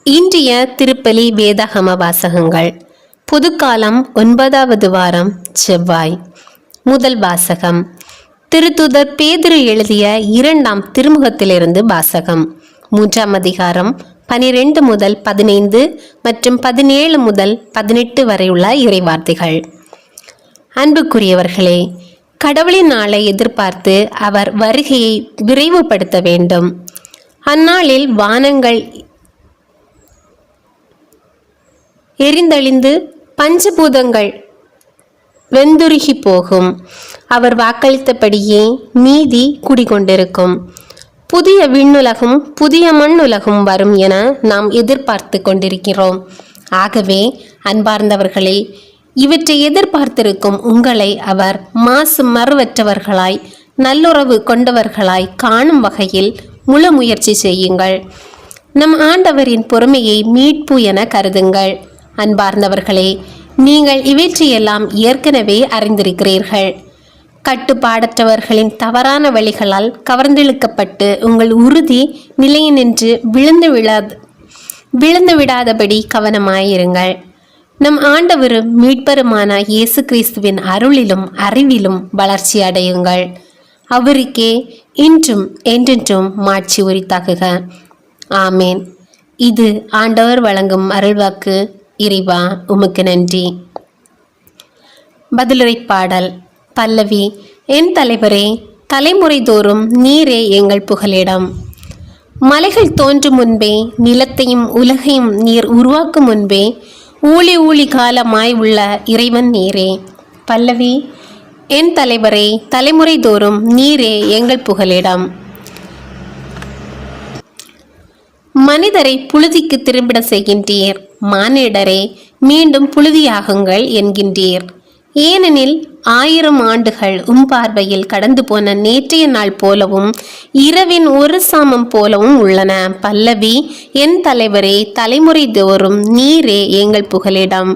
இன்றைய திருப்பலி வேதாகம வாசகங்கள். புதுக்காலம் 9வது வாரம் செவ்வாய். முதல் வாசகம் திருத்தூதர் பேதுரு எழுதிய 2ஆம் திருமுகத்திலிருந்து வாசகம். 3ஆம் அதிகாரம் 12 முதல் 15 மற்றும் 17 முதல் 18 வரையுள்ள இறைவார்த்தைகள். அன்புக்குரியவர்களே, கடவுளின் நாளை எதிர்பார்த்து அவர் வருகையை விரைவுபடுத்த வேண்டும். அந்நாளில் வானங்கள் எரிந்தழிந்து பஞ்சபூதங்கள் வெந்துருகி போகும். அவர் வாக்களித்தபடியே நீதி குடிகொண்டிருக்கும். புதிய விண்ணுலகும் புதிய மண்ணுலகும் வரும் என நாம் எதிர்பார்த்து கொண்டிருக்கிறோம். ஆகவே அன்பார்ந்தவர்களே, இவற்றை எதிர்பார்த்திருக்கும் உங்களை அவர் மாசு மறுவற்றவர்களாய் நல்லுறவு கொண்டவர்களாய் காணும் வகையில் முழு முயற்சி செய்யுங்கள். நம் ஆண்டவரின் பொறுமையை மீட்பு என கருதுங்கள். அன்பார்ந்தவர்களே, நீங்கள் இவற்றையெல்லாம் ஏற்கனவே அறிந்திருக்கிறீர்கள். கட்டுப்பாடற்றவர்களின் தவறான வழிகளால் கவர்ந்தெழுக்கப்பட்டு உங்கள் உறுதி நிலையினின்று விழுந்து விடாதபடி கவனமாயிருங்கள். நம் ஆண்டவரும் மீட்பருமான இயேசு கிறிஸ்துவின் அருளிலும் அறிவிலும் வளர்ச்சி அடையுங்கள். அவருக்கே இன்றும் என்றென்றும் மாட்சி உரித்தாகுக. ஆமேன். இது ஆண்டவர் வழங்கும் அருள்வாக்கு. இறைவா, உமக்கு நன்றி. பதிலுரை பாடல். பல்லவி. என் தலைவரே, தலைமுறை தோறும் நீரே எங்கள் புகலிடம். மலைகள் தோன்றும் முன்பே, நிலத்தையும் உலகையும் நீர் உருவாக்கும் முன்பே, ஊழி காலமாய் உள்ள இறைவன் நீரே. பல்லவி. என் தலைவரே, தலைமுறை தோறும் நீரே எங்கள் புகலிடம். மனிதரை புழுதிக்கு திரும்பிட செய்கின்றீர். மானிடரே, மீண்டும் புழுதியாகுங்கள் என்கின்றீர். ஏனெனில் 1000 ஆண்டுகள் பார்வையில் கடந்து போன நேற்றைய நாள் போலவும் இரவின் ஒரு சாமம் போலவும் உள்ளன. பல்லவி. என் தலைவரே, தலைமுறை தோறும் நீரே எங்கள் புகலிடம்.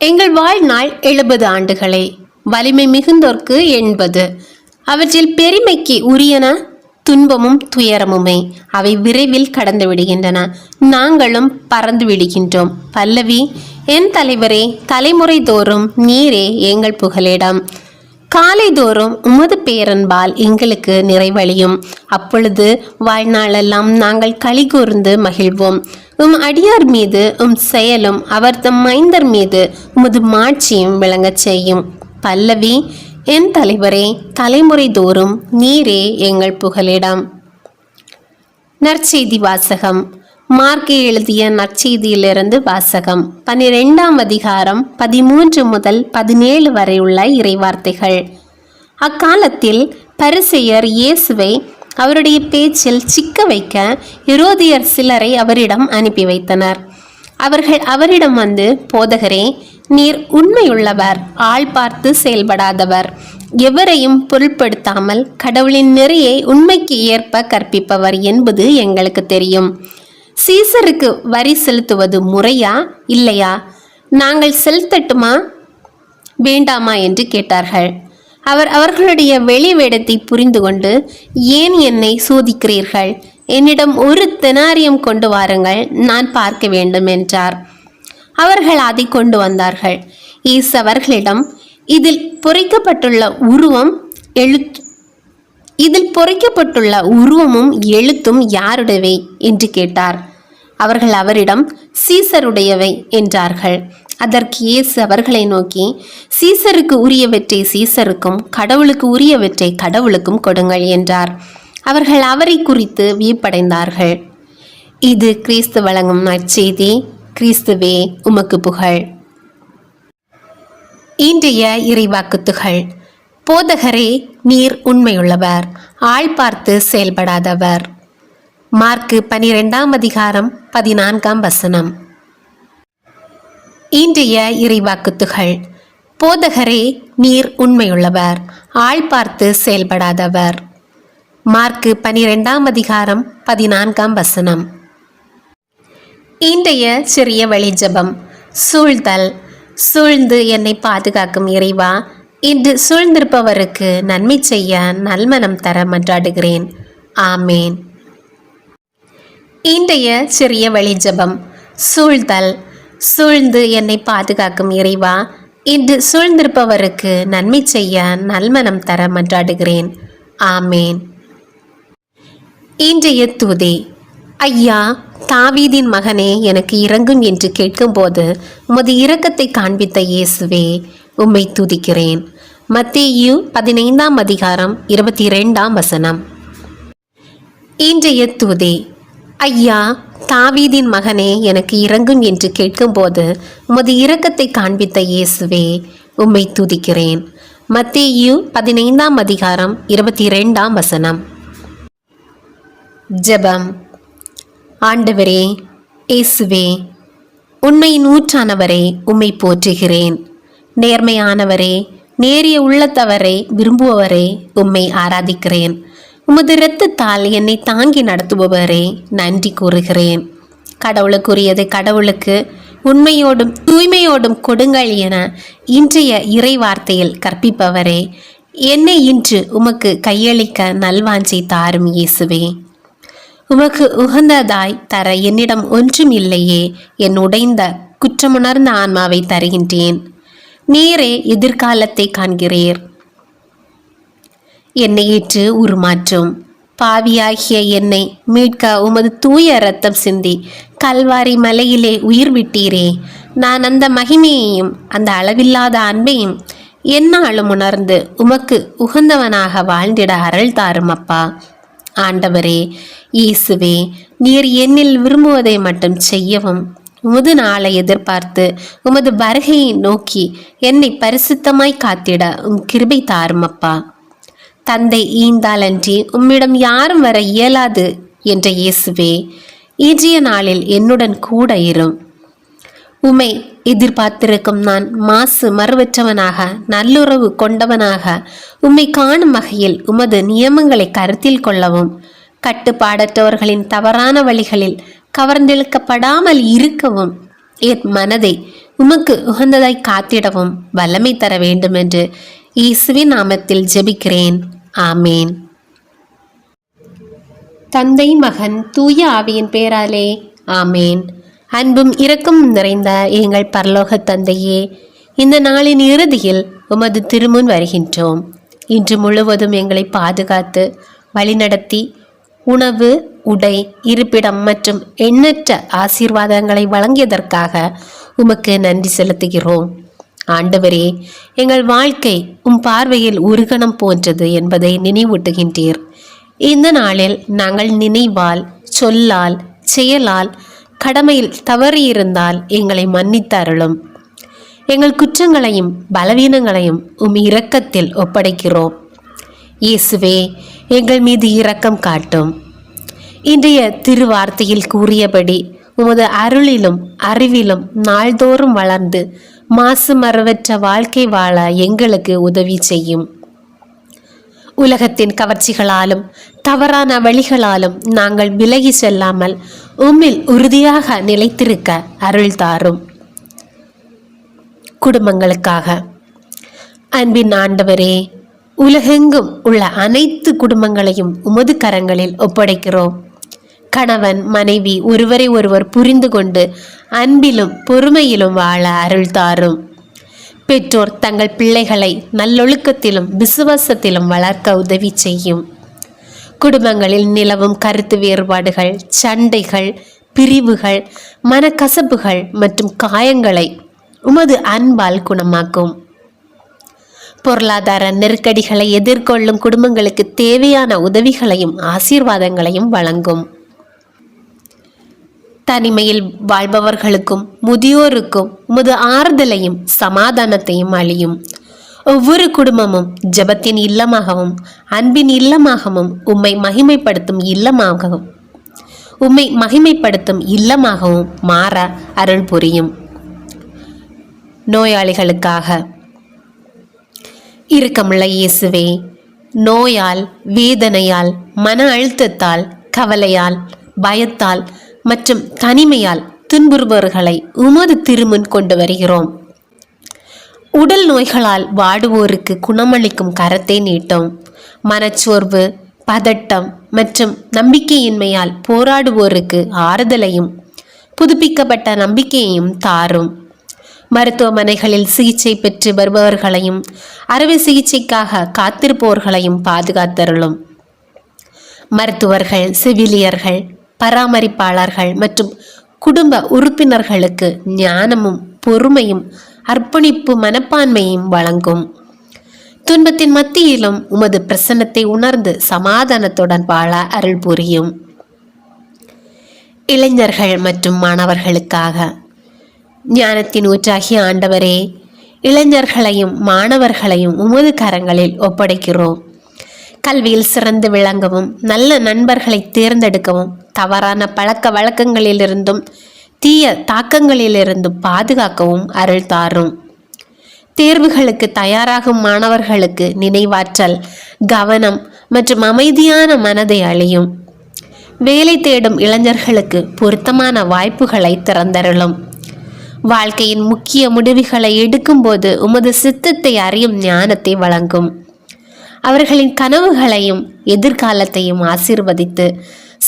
எங்கள் வாழ்நாள் 70 ஆண்டுகளே. வலிமை மிகுந்தோர்க்கு 80. அவற்றில் பெருமைக்கு உரியன துன்பமும் துயரமுமே. அவை விரைவில் கடந்து விடுகின்றன, நாங்களும் பறந்து விடுகின்றோம். பல்லவி. என் தலைவரே, தலைமுறை தோறும் நீரே எங்கள் புகலிடம். காலை தோறும் உமது பேரன்பால் எங்களுக்கு நிறைவழியும். அப்பொழுது வாழ்நாளெல்லாம் நாங்கள் களி கூர்ந்து மகிழ்வோம். அடியார் மீது செயலும் அவர் தம் மைந்தர் மீது உமது மாட்சியும் விளங்கச் செய்யும். பல்லவி. என் தலைவரே, தலைமுறை தோறும் நீரே எங்கள் புகலிடம். நற்செய்தி வாசகம். மார்க்கு எழுதிய நற்செய்தியிலிருந்து வாசகம். 12ஆம் அதிகாரம் 13 முதல் 17 வரை உள்ள இறைவார்த்தைகள். அக்காலத்தில் பரிசேயர் இயேசுவை அவருடைய பேச்சில் சிக்க வைக்க ஏரோதியர் சிலரை அவரிடம் அனுப்பி வைத்தனர். அவர்கள் அவரிடம் வந்து, போதகரே, நீர் உண்மையுள்ளவர், ஆள் பார்த்து செயல்படாதவர், எவரையும் பொருட்படுத்தாமல் கடவுளின் நெறியை உண்மைக்கு ஏற்ப கற்பிப்பவர் என்பது எங்களுக்கு தெரியும். சீசருக்கு வரி செலுத்துவது முறையா இல்லையா? நாங்கள் செலுத்தட்டுமா வேண்டாமா என்று கேட்டார்கள். அவர் அவர்களுடைய வெளி வேடத்தை புரிந்து கொண்டு, ஏன் என்னை சோதிக்கிறீர்கள்? என்னிடம் 1 தெனாரியம் கொண்டு வாருங்கள், நான் பார்க்க வேண்டும் என்றார். அவர்கள் அதை கொண்டு வந்தார்கள். இயேசு அவர்களிடம், இதில் பொறிக்கப்பட்டுள்ள உருவமும் எழுத்தும் யாருடையவை என்று கேட்டார். அவர்கள் அவரிடம், சீசருடையவை என்றார்கள். அதற்கு இயேசு அவர்களை நோக்கி, சீசருக்கு உரியவற்றை சீசருக்கும் கடவுளுக்கு உரியவற்றை கடவுளுக்கும் கொடுங்கள் என்றார். அவர்கள் அவரை குறித்து வியப்படைந்தார்கள். இது கிறிஸ்து வழங்கும் நற்செய்தி. கிறிஸ்துவே, உமக்கு புகழ். இன்றைய இறைவாக்குத்துகள். போதகரே, நீர் உண்மையுள்ளவர், ஆள் பார்த்து செயல்படாதவர். மார்க்கு 12ஆம் அதிகாரம் 14ஆம் வசனம். இன்றைய இறைவாக்குத்துகள். போதகரே, நீர் உண்மையுள்ளவர், ஆள் பார்த்து செயல்படாதவர். மார்க்கு 12ஆம் அதிகாரம் 14ஆம் வசனம். இன்றைய சிறிய வழி ஜெபம். சூழ்ந்து என்னை பாதுகாக்கும் இறைவா, இன்று சூழ்ந்திருப்பவருக்கு நன்மை செய்ய நல்மனம் தர மன்றாடுகிறேன். ஆமேன். இன்றைய சிறிய வழி ஜெபம். சூழ்தல். சூழ்ந்து என்னை பாதுகாக்கும் இறைவா, இன்று சூழ்ந்திருப்பவருக்கு நன்மை செய்ய நல்மனம் தர மன்றாடுகிறேன். ஆமேன். இன்றைய துதி. ஐயா, தாவீதின் மகனே, எனக்கு இரங்கும் என்று கேட்கும்போது உமது இரக்கத்தை காண்பித்த இயேசுவே, உம்மை துதிக்கிறேன். மத்தேயு 15ஆம் அதிகாரம் 22ஆம் வசனம். இன்றைய துதி. ஐயா, தாவீதின் மகனே, எனக்கு இரங்கும் என்று கேட்கும்போது உமது இரக்கத்தை காண்பித்த இயேசுவே, உம்மை துதிக்கிறேன். மத்தேயு 15ஆம் அதிகாரம் 22ஆம் வசனம். ஜெபம். ஆண்டவரே, இயேசுவே, உண்மையின் ஊற்றானவரே, உம்மை போற்றுகிறேன். நேர்மையானவரே, நேரிய உள்ளத்தவரை விரும்புபவரே, உம்மை ஆராதிக்கிறேன். உமது இரத்தத்தால் என்னை தாங்கி நடத்துபவரே, நன்றி கூறுகிறேன். கடவுளுக்குரியதை கடவுளுக்கு, உண்மையோடும் தூய்மையோடும் கொடுங்கள் என இன்றைய இறை வார்த்தையில் கற்பிப்பவரே, என்னை இன்று உமக்கு கையளிக்க நல்வாஞ்சை தாரும் இயேசுவே. உமக்கு உகந்ததாய் தர என்னிடம் ஒன்றும் இல்லையே. என் உடைந்த குற்றமுணர்ந்த ஆன்மாவை தருகின்றேன். நீரே எதிர்காலத்தை காண்கிறீர். என்னை ஏற்று உருமாற்றும். பாவியாகிய என்னை மீட்க உமது தூய இரத்தம் சிந்தி கல்வாரி மலையிலே உயிர் விட்டீரே. நான் அந்த மகிமையையும் அந்த அளவில்லாத அன்பையும் எந்நாளும் உணர்ந்து உமக்கு உகந்தவனாக வாழ்ந்திட அருள் தாரும் அப்பா. ஆண்டவரே, இயேசுவே, நீர் என்னில் விரும்புவதை மட்டும் செய்யவும், உமது நாளை எதிர்பார்த்து உமது வருகையை நோக்கி என்னை பரிசுத்தமாய் காத்திட கிருபை தாரும் அப்பா. தந்தை ஈந்தாலன்றி உம்மிடம் யாரும் வர இயலாது என்ற இயேசுவே, இன்றைய நாளில் என்னுடன் கூட இரும். உம்மை எதிர்பார்த்திருக்கும் நான் மாசு மறுவற்றவனாக நல்லுறவு கொண்டவனாக உம்மை காணும் வகையில் உமது நியமங்களை கருத்தில் கொள்ளவும், கட்டுப்பாடற்றவர்களின் தவறான வழிகளில் கவர்ந்தெழுக்கப்படாமல் இருக்கவும், என் மனதை உமக்கு உகந்ததாய் காத்திடவும் வல்லமை தர வேண்டும் என்று இயேசுவின் நாமத்தில் ஜெபிக்கிறேன். ஆமேன். தந்தை, மகன், தூய ஆவியின் பேராலே ஆமேன். அன்பும் இரக்கம் நிறைந்த எங்கள் பரலோக தந்தையே, இந்த நாளின் இறுதியில் உமது திருமுன் வருகின்றோம். இன்று முழுவதும் எங்களை பாதுகாத்து வழிநடத்தி உணவு, உடை, இருப்பிடம் மற்றும் எண்ணற்ற ஆசீர்வாதங்களை வழங்கியதற்காக உமக்கு நன்றி செலுத்துகிறோம். ஆண்டவரே, எங்கள் வாழ்க்கை உம் பார்வையில் உருகணம் போன்றது என்பதை நினைவூட்டுகின்றீர். இந்த நாளில் நாங்கள் நினைவால், சொல்லால், செயலால், கடமையில் தவறியிருந்தால் எங்களை மன்னித்தருளும். எங்கள் குற்றங்களையும் பலவீனங்களையும் உம் இரக்கத்தில் ஒப்படைக்கிறோம். இயேசுவே, எங்கள் மீது இரக்கம் காட்டும். இன்றைய திருவார்த்தையில் கூறியபடி உமது அருளிலும் அறிவிலும் நாள்தோறும் வளர்ந்து மாசு மறுவற்ற வாழ்க்கை வாழ எங்களுக்கு உதவி செய்யும். உலகத்தின் கவர்ச்சிகளாலும் தவறான வழிகளாலும் நாங்கள் விலகி செல்லாமல் உம்மில் உறுதியாக நிலைத்திருக்க அருள் தாரும். குடும்பங்களுக்காக. அன்பின் ஆண்டவரே, உலகெங்கும் உள்ள அனைத்து குடும்பங்களையும் உமது கரங்களில் ஒப்படைக்கிறோம். கணவன் மனைவி ஒருவரை ஒருவர் புரிந்து கொண்டு அன்பிலும் பொறுமையிலும் வாழ அருள் தாரும். பெற்றோர் தங்கள் பிள்ளைகளை நல்லொழுக்கத்திலும் விசுவாசத்திலும் வளர்க்க உதவி செய்யும். குடும்பங்களில் நிலவும் கருத்து வேறுபாடுகள், சண்டைகள், பிரிவுகள், மனக்கசப்புகள் மற்றும் காயங்களை உமது அன்பால் குணமாக்கும். பொருளாதார நெருக்கடிகளை எதிர்கொள்ளும் குடும்பங்களுக்கு தேவையான உதவிகளையும் ஆசீர்வாதங்களையும் வழங்கும். தனிமையில் வாழ்பவர்களுக்கும் முதியோருக்கும் உமது ஆறுதலையும் சமாதானத்தையும் அளியும். ஒவ்வொரு குடும்பமும் ஜெபத்தின் இல்லமாகவும் அன்பின் இல்லமாகவும் உம்மை மகிமைப்படுத்தும் இல்லமாகவும் மாற அருள் புரியும். நோயாளிகளுக்காக. இரக்கமுள்ள இயேசுவே, நோயால், வேதனையால், மன அழுத்தத்தால், கவலையால், பயத்தால் மற்றும் தனிமையால் துன்புறுபவர்களை உமது திருமுன் கொண்டு வருகிறோம். உடல் நோய்களால் வாடுவோருக்கு குணமளிக்கும் கரத்தை நீட்டும். மனச்சோர்வு, பதட்டம், மற்றும் நம்பிக்கையின்மையால் போராடுவோருக்கு ஆறுதலையும் புதுப்பிக்கப்பட்ட நம்பிக்கையையும் தாரும். மருத்துவமனைகளில் சிகிச்சை பெற்று வருபவர்களையும் அறுவை சிகிச்சைக்காக காத்திருப்பவர்களையும் பாதுகாத்தருளும். மருத்துவர்கள், செவிலியர்கள், பராமரிப்பாளர்கள் மற்றும் குடும்ப உறுப்பினர்களுக்கு ஞானமும் பொறுமையும் அர்ப்பணிப்பு மனப்பான்மையும் வழங்கும். துன்பத்தின் மத்தியிலும் உமது பிரசன்னத்தை உணர்ந்து சமாதானத்துடன் வாழ அருள் புரியும். இளைஞர்கள் மற்றும் மாணவர்களுக்காக ஞானத்தின் ஊற்றாகிய ஆண்டவரே, இளைஞர்களையும் மாணவர்களையும் உமது கரங்களில் ஒப்படைக்கிறோம். கல்வியில் சிறந்து விளங்கவும், நல்ல நண்பர்களை தேர்ந்தெடுக்கவும், தவறான பழக்க வழக்கங்களிலிருந்தும் தீய தாக்கங்களிலிருந்தும் பாதுகாக்கவும் அருள் தாரும். தேர்வுகளுக்கு தயாராகும் மாணவர்களுக்கு நினைவாற்றல், கவனம் மற்றும் அமைதியான மனதை அளியும். வேலை தேடும் இளைஞர்களுக்கு பொருத்தமான வாய்ப்புகளை திறந்தருளும். வாழ்க்கையின் முக்கிய முடிவுகளை எடுக்கும்போது உமது சித்தத்தை அறியும் ஞானத்தை வழங்கும். அவர்களின் கனவுகளையும் எதிர்காலத்தையும் ஆசீர்வதித்து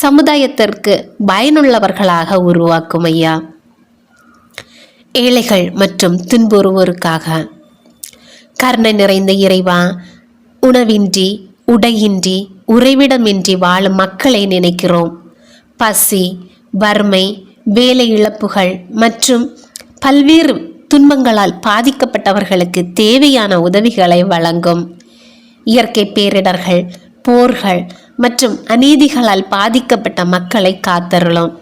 சமுதாயத்திற்கு பயனுள்ளவர்களாக உருவாக்கும் ஐயா. ஏழைகள் மற்றும் துன்புறுவோருக்காக கருணை நிறைந்த இறைவா, உணவின்றி, உடையின்றி, உறைவிடமின்றி வாழும் மக்களை நினைக்கிறோம். பசி, வறுமை, வேலை இழப்புகள் மற்றும் பல்வேறு துன்பங்களால் பாதிக்கப்பட்டவர்களுக்கு தேவையான உதவிகளை வழங்கும். இயற்கை பேரிடர்கள், போர்கள் மற்றும் அநீதிகளால் பாதிக்கப்பட்ட மக்களை காத்தருளும்.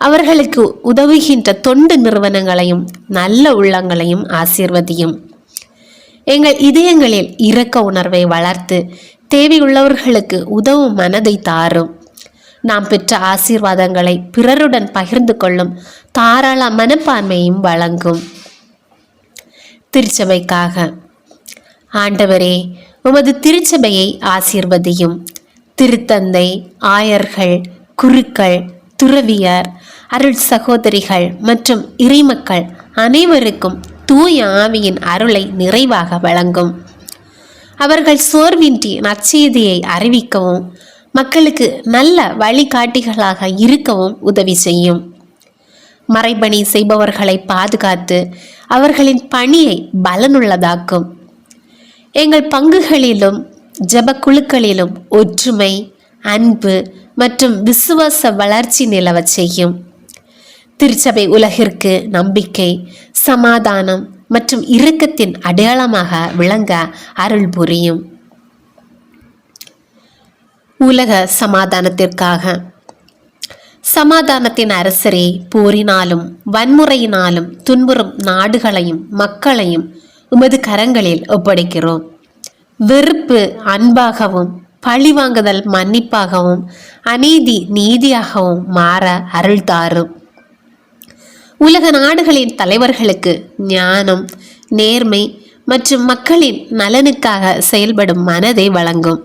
அவர்களுக்கு உதவுகின்ற தொண்டு நிறுவனங்களையும் நல்ல உள்ளங்களையும் ஆசீர்வதியும். எங்கள் இதயங்களில் இரக்க உணர்வை வளர்த்து தேவையுள்ளவர்களுக்கு உதவும் மனதை தாரும். நாம் பெற்ற ஆசீர்வாதங்களை பிறருடன் பகிர்ந்து கொள்ளும் தாராள மனப்பான்மையும் வழங்கும். திருச்சபைக்காக ஆண்டவரே, உமது திருச்சபையை ஆசீர்வதியும். திருத்தந்தை, ஆயர்கள், குருக்கள், துறவியர், அருள் சகோதரிகள் மற்றும் இறைமக்கள் அனைவருக்கும் தூய ஆவியின் அருளை நிறைவாக வழங்கும். அவர்கள் சோர்வின்றி நற்செய்தியை அறிவிக்கவும் மக்களுக்கு நல்ல வழிகாட்டிகளாக இருக்கவும் உதவி செய்யும். மறைபணி செய்பவர்களை பாதுகாத்து அவர்களின் பணியை பலனுள்ளதாக்கும். எங்கள் பங்குகளிலும் ஜெப குழுக்களிலும் ஒற்றுமை, அன்பு மற்றும் விசுவாச வளர்ச்சி நிலவச் செய்யும். திருச்சபை உலகிற்கு நம்பிக்கை, சமாதானம் மற்றும் இரக்கத்தின் அடையாளமாக விளங்க அருள் புரியும். உலக சமாதானத்திற்காக சமாதானத்தின் அரசரே, போரினாலும் வன்முறையினாலும் துன்புறும் நாடுகளையும் மக்களையும் உமது கரங்களில் ஒப்படைக்கிறோம். வெறுப்பு அன்பாகவும், பழிவாங்குதல் மன்னிப்பாகவும், அநீதி நீதியாகவும் மாற அருள் தாரும். உலக நாடுகளின் தலைவர்களுக்கு ஞானம், நேர்மை மற்றும் மக்களின் நலனுக்காக செயல்படும் மனதை வழங்கும்.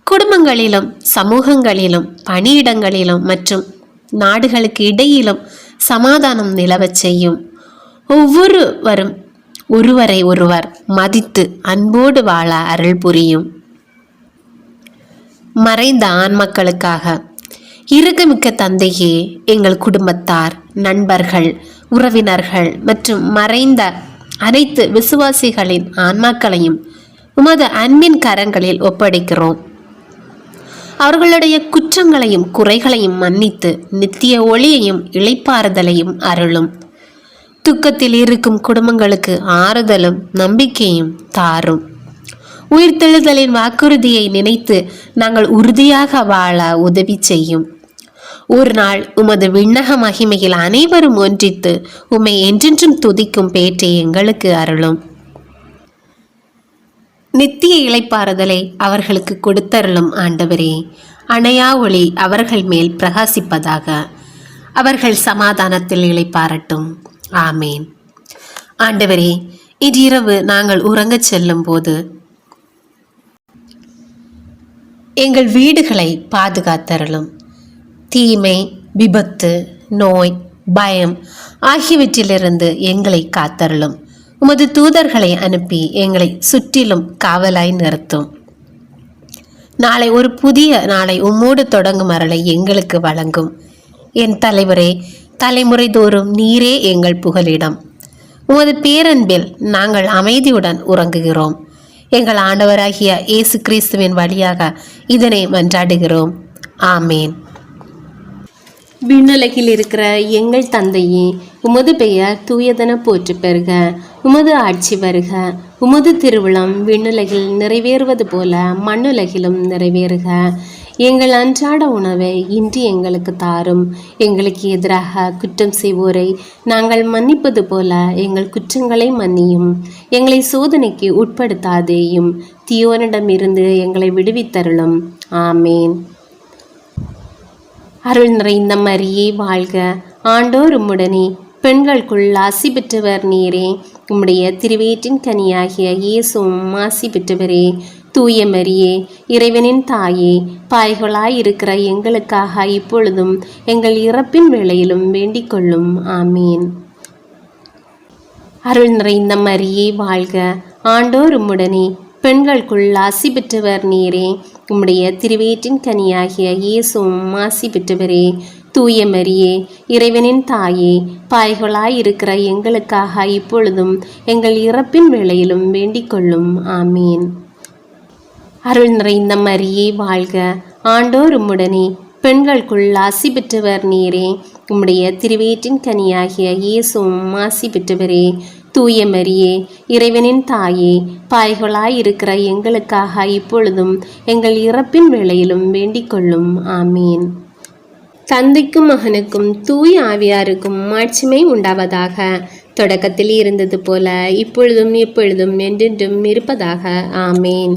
குடும்பங்களிலும் சமூகங்களிலும் பணியிடங்களிலும் மற்றும் நாடுகளுக்கு இடையிலும் சமாதானம் நிலவச் செய்யும். ஒவ்வொருவரும் ஒருவரை ஒருவர் மதித்து அன்போடு வாழ அருள் புரியும். மறைந்த ஆண்மக்களுக்காக இரக்கமிக்க தந்தையே, எங்கள் குடும்பத்தார், நண்பர்கள், உறவினர்கள் மற்றும் மறைந்த அனைத்து விசுவாசிகளின் ஆன்மாக்களையும் உமது அன்பின் கரங்களில் ஒப்படைக்கிறோம். அவர்களுடைய குற்றங்களையும் குறைகளையும் மன்னித்து நித்திய ஒளியையும் இளைப்பாறுதலையும் அருளும். துக்கத்தில் இருக்கும் குடும்பங்களுக்கு ஆறுதலும் நம்பிக்கையும் தாரும். உயிர்த்தெழுதலின் வாக்குறுதியை நினைத்து நாங்கள் உறுதியாக வாழ உதவி செய்யும். ஒரு நாள் உமது விண்ணக மகிமையில் அனைவரும் ஒன்றித்து உம்மை என்றென்றும் துதிக்கும் பேற்றை எங்களுக்கு அருளும். நித்திய இளைப்பாறுதலை அவர்களுக்கு கொடுத்தருளும் ஆண்டவரே. அணையா ஒளி அவர்கள் மேல் பிரகாசிப்பதாக. அவர்கள் சமாதானத்தில் இளைப்பாறட்டும். ஆமேன். ஆண்டவரே, இன்றிரவு நாங்கள் உறங்கச் செல்லும் போது எங்கள் வீடுகளை பாதுகாத்தருளும். தீமை, விபத்து, நோய், பயம் ஆகியவற்றிலிருந்து எங்களை காத்தருளும். உமது தூதர்களை அனுப்பி எங்களை சுற்றிலும் காவலாய் நிறுத்தும். நாளை ஒரு புதிய நாளை உம்மோடு தொடங்கும் அருளை எங்களுக்கு வழங்கும். என் தலைவரே, தலைமுறை தோறும் நீரே எங்கள் புகலிடம். உமது பேரன்பில் நாங்கள் அமைதியுடன் உறங்குகிறோம். எங்கள் ஆண்டவராகிய இயேசு கிறிஸ்துவின் வழியாக இதனை மன்றாடுகிறோம். ஆமேன். விண்ணுலகில் இருக்கிற எங்கள் தந்தையே, உமது பெயர் தூயதென போற்று பெறுக. உமது ஆட்சி வருக. உமது திருவிழம் விண்ணுலகில் நிறைவேறுவது போல மண்ணுலகிலும் நிறைவேறுக. எங்கள் அன்றாட உணவை இன்று எங்களுக்கு தாரும். எங்களுக்கு எதிராக குற்றம் செய்வோரை நாங்கள் மன்னிப்பது போல எங்கள் குற்றங்களை மன்னியும். எங்களை சோதனைக்கு உட்படுத்தாதேயும், தீயோனிடமிருந்து எங்களை விடுவித்தருளும். ஆமேன். அருள் நிறைந்த மரியே வாழ்க, ஆண்டோர் உம்முடனே, பெண்களுக்குள் ஆசி பெற்றவர் நீரே. உம்முடைய திருவயிற்றின் கனியாகிய இயேசுவும் ஆசி பெற்றவரே. தூய மரியே, இறைவனின் தாயே, பாய்களாயிருக்கிற எங்களுக்காக இப்பொழுதும் எங்கள் இறப்பின் வேளையிலும் வேண்டிக் கொள்ளும். ஆமீன். அருள் நிறைந்த மரியே வாழ்க, ஆண்டோர் உம்முடனே, பெண்களுக்குள் ஆசி பெற்றவர் நீரே. உம்முடைய திருவயிற்றின் கனியாகிய இயேசுவும் ஆசி பெற்றவரே. தூய மரியே, இறைவனின் தாயே, பாய்களாயிருக்கிற எங்களுக்காக இப்பொழுதும் எங்கள் இறப்பின் வேளையிலும் வேண்டிக் கொள்ளும். ஆமீன். அருள் நிறைந்த மரியே வாழ்க, ஆண்டோர் உம்முடனே, பெண்களுக்குள் ஆசி பெற்றவர் நீரே. உம்முடைய திருவயிற்றின் கனியாகிய இயேசுவும் ஆசி பெற்றவரே. தூய மரியே, இறைவனின் தாயே, பாய்களாயிருக்கிற எங்களுக்காக இப்பொழுதும் எங்கள் இறப்பின் வேளையிலும் வேண்டிக் கொள்ளும். ஆமீன். தந்தைக்கும் மகனுக்கும் தூய ஆவியாருக்கும் மாட்சிமை உண்டாவதாக. தொடக்கத்தில் இருந்தது போல இப்பொழுதும் எப்பொழுதும் என்றென்றும் இருப்பதாக. ஆமீன்.